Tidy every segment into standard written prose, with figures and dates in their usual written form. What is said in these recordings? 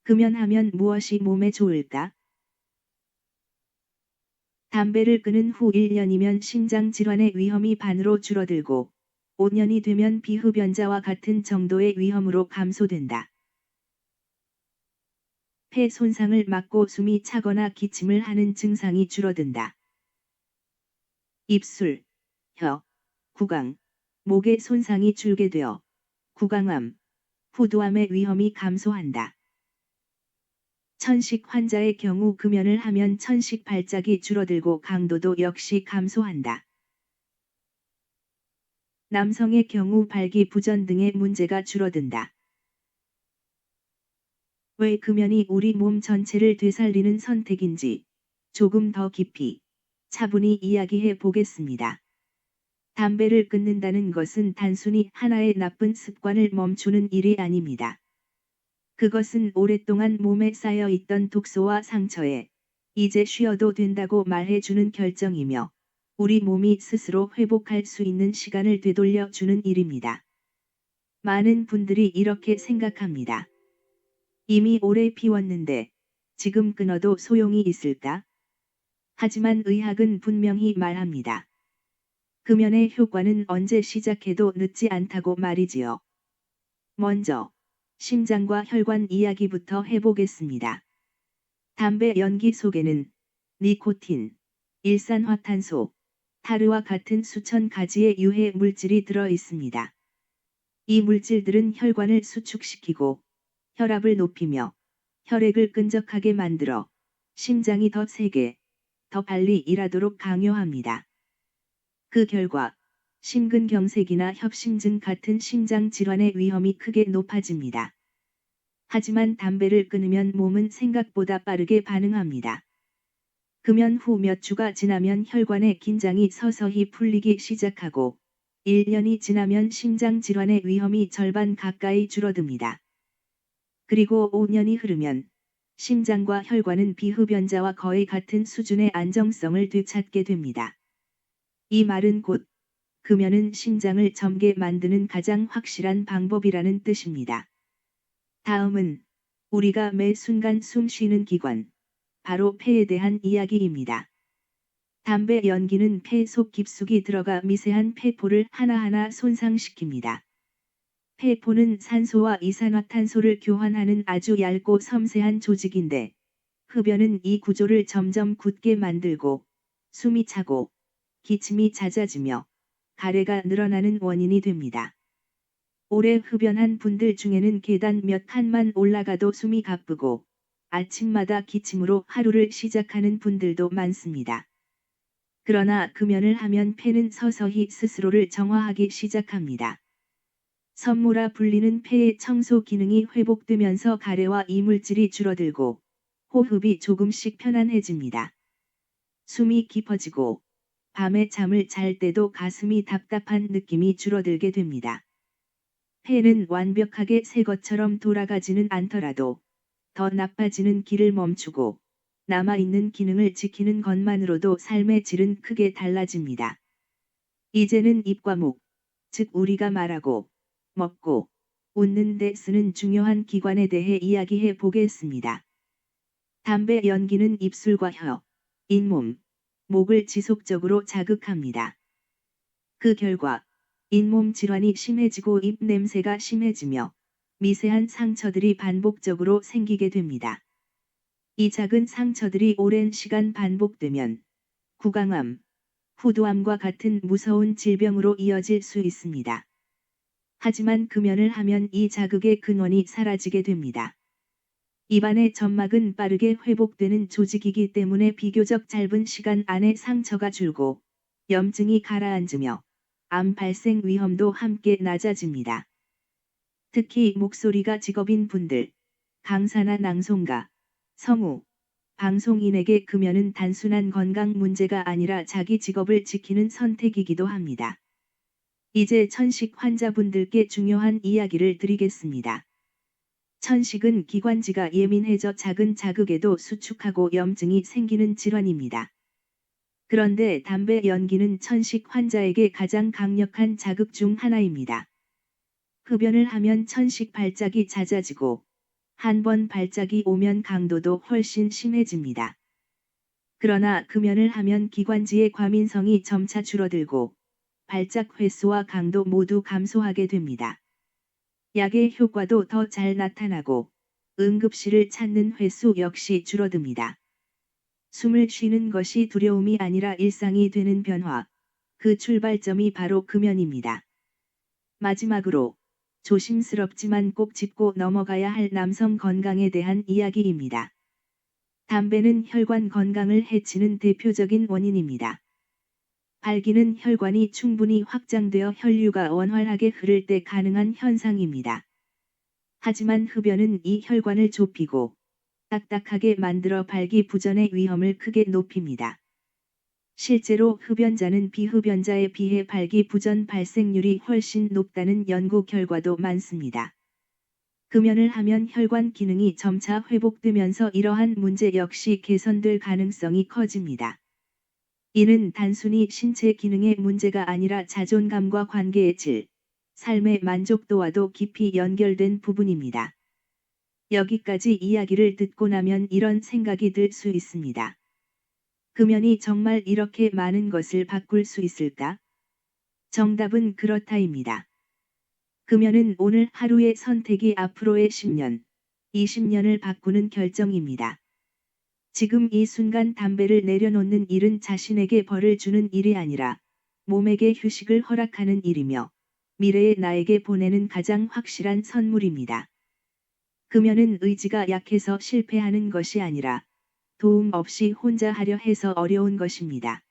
금연하면 무엇이 몸에 좋을까? 담배를 끊은 후 1년이면 심장 질환의 위험이 반으로 줄어들고 5년이 되면 비흡연자와 같은 정도의 위험으로 감소된다. 폐 손상을 막고 숨이 차거나 기침을 하는 증상이 줄어든다. 입술, 혀, 구강, 목의 손상이 줄게 되어 구강암, 후두암의 위험이 감소한다. 천식 환자의 경우 금연을 하면 천식 발작이 줄어들고 강도도 역시 감소한다. 남성의 경우 발기부전 등의 문제가 줄어든다. 왜 금연이 우리 몸 전체를 되살리는 선택인지 조금 더 깊이 차분히 이야기해 보겠습니다. 담배를 끊는다는 것은 단순히 하나의 나쁜 습관을 멈추는 일이 아닙니다. 그것은 오랫동안 몸에 쌓여 있던 독소와 상처에 이제 쉬어도 된다고 말해주는 결정이며 우리 몸이 스스로 회복할 수 있는 시간을 되돌려 주는 일입니다. 많은 분들이 이렇게 생각합니다. 이미 오래 피웠는데 지금 끊어도 소용이 있을까? 하지만 의학은 분명히 말합니다. 금연의 효과는 언제 시작해도 늦지 않다고 말이지요. 먼저 심장과 혈관 이야기부터 해보겠습니다. 담배 연기 속에는 니코틴, 일산화탄소, 타르와 같은 수천 가지의 유해 물질이 들어 있습니다. 이 물질들은 혈관을 수축시키고 혈압을 높이며 혈액을 끈적하게 만들어 심장이 더 세게, 더 빨리 일하도록 강요합니다. 그 결과 심근경색이나 협심증 같은 심장 질환의 위험이 크게 높아집니다. 하지만 담배를 끊으면 몸은 생각보다 빠르게 반응합니다. 금연 후 몇 주가 지나면 혈관의 긴장이 서서히 풀리기 시작하고 1년이 지나면 심장 질환의 위험이 절반 가까이 줄어듭니다. 그리고 5년이 흐르면 심장과 혈관은 비흡연자와 거의 같은 수준의 안정성을 되찾게 됩니다. 이 말은 곧 금연은 심장을 젊게 만드는 가장 확실한 방법이라는 뜻입니다. 다음은 우리가 매 순간 숨 쉬는 기관, 바로 폐에 대한 이야기입니다. 담배 연기는 폐 속 깊숙이 들어가 미세한 폐포를 하나하나 손상시킵니다. 폐포는 산소와 이산화탄소를 교환하는 아주 얇고 섬세한 조직인데 흡연은 이 구조를 점점 굳게 만들고 숨이 차고 기침이 잦아지며 가래가 늘어나는 원인이 됩니다. 오래 흡연한 분들 중에는 계단 몇 칸만 올라가도 숨이 가쁘고 아침마다 기침으로 하루를 시작하는 분들도 많습니다. 그러나 금연을 하면 폐는 서서히 스스로를 정화하기 시작합니다. 섬모라 불리는 폐의 청소 기능이 회복되면서 가래와 이물질이 줄어들고 호흡이 조금씩 편안해집니다. 숨이 깊어지고 밤에 잠을 잘 때도 가슴이 답답한 느낌이 줄어들게 됩니다. 폐는 완벽하게 새 것처럼 돌아가지는 않더라도 더 나빠지는 길을 멈추고 남아있는 기능을 지키는 것만으로도 삶의 질은 크게 달라집니다. 이제는 입과 목, 즉 우리가 말하고, 먹고, 웃는 데 쓰는 중요한 기관에 대해 이야기해 보겠습니다. 담배 연기는 입술과 혀, 잇몸, 목을 지속적으로 자극합니다. 그 결과 잇몸 질환이 심해지고 입 냄새가 심해지며 미세한 상처들이 반복적으로 생기게 됩니다. 이 작은 상처들이 오랜 시간 반복되면 구강암, 후두암과 같은 무서운 질병으로 이어질 수 있습니다. 하지만 금연을 하면 이 자극의 근원이 사라지게 됩니다. 입안의 점막은 빠르게 회복되는 조직이기 때문에 비교적 짧은 시간 안에 상처가 줄고 염증이 가라앉으며 암 발생 위험도 함께 낮아집니다. 특히 목소리가 직업인 분들, 강사나 낭송가, 성우, 방송인에게 금연은 단순한 건강 문제가 아니라 자기 직업을 지키는 선택이기도 합니다. 이제 천식 환자분들께 중요한 이야기를 드리겠습니다. 천식은 기관지가 예민해져 작은 자극에도 수축하고 염증이 생기는 질환입니다. 그런데 담배 연기는 천식 환자에게 가장 강력한 자극 중 하나입니다. 흡연을 하면 천식 발작이 잦아지고 한 번 발작이 오면 강도도 훨씬 심해집니다. 그러나 금연을 하면 기관지의 과민성이 점차 줄어들고 발작 횟수와 강도 모두 감소하게 됩니다. 약의 효과도 더 잘 나타나고 응급실을 찾는 횟수 역시 줄어듭니다. 숨을 쉬는 것이 두려움이 아니라 일상이 되는 변화, 그 출발점이 바로 금연입니다. 마지막으로 조심스럽지만 꼭 짚고 넘어가야 할 남성 건강에 대한 이야기입니다. 담배는 혈관 건강을 해치는 대표적인 원인입니다. 발기는 혈관이 충분히 확장되어 혈류가 원활하게 흐를 때 가능한 현상입니다. 하지만 흡연은 이 혈관을 좁히고 딱딱하게 만들어 발기부전의 위험을 크게 높입니다. 실제로 흡연자는 비흡연자에 비해 발기부전 발생률이 훨씬 높다는 연구 결과도 많습니다. 금연을 하면 혈관 기능이 점차 회복되면서 이러한 문제 역시 개선될 가능성이 커집니다. 이는 단순히 신체 기능의 문제가 아니라 자존감과 관계의 질, 삶의 만족도와도 깊이 연결된 부분입니다. 여기까지 이야기를 듣고 나면 이런 생각이 들 수 있습니다. 금연이 정말 이렇게 많은 것을 바꿀 수 있을까? 정답은 그렇다입니다. 금연은 오늘 하루의 선택이 앞으로의 10년, 20년을 바꾸는 결정입니다. 지금 이 순간 담배를 내려놓는 일은 자신에게 벌을 주는 일이 아니라 몸에게 휴식을 허락하는 일이며 미래의 나에게 보내는 가장 확실한 선물입니다. 금연은 의지가 약해서 실패하는 것이 아니라 도움 없이 혼자 하려 해서 어려운 것입니다.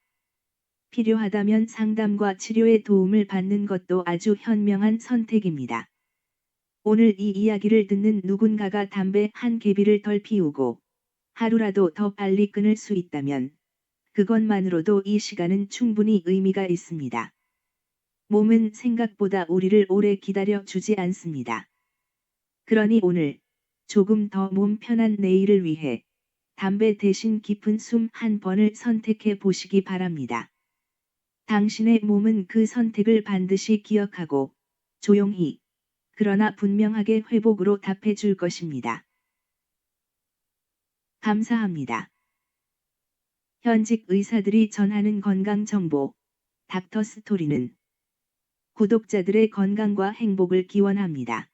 필요하다면 상담과 치료의 도움을 받는 것도 아주 현명한 선택입니다. 오늘 이 이야기를 듣는 누군가가 담배 한 개비를 덜 피우고 하루라도 더 빨리 끊을 수 있다면 그것만으로도 이 시간은 충분히 의미가 있습니다. 몸은 생각보다 우리를 오래 기다려 주지 않습니다. 그러니 오늘 조금 더 몸 편한 내일을 위해 담배 대신 깊은 숨 한 번을 선택해 보시기 바랍니다. 당신의 몸은 그 선택을 반드시 기억하고 조용히 그러나 분명하게 회복으로 답해 줄 것입니다. 감사합니다. 현직 의사들이 전하는 건강 정보, 닥터 스토리는 구독자들의 건강과 행복을 기원합니다.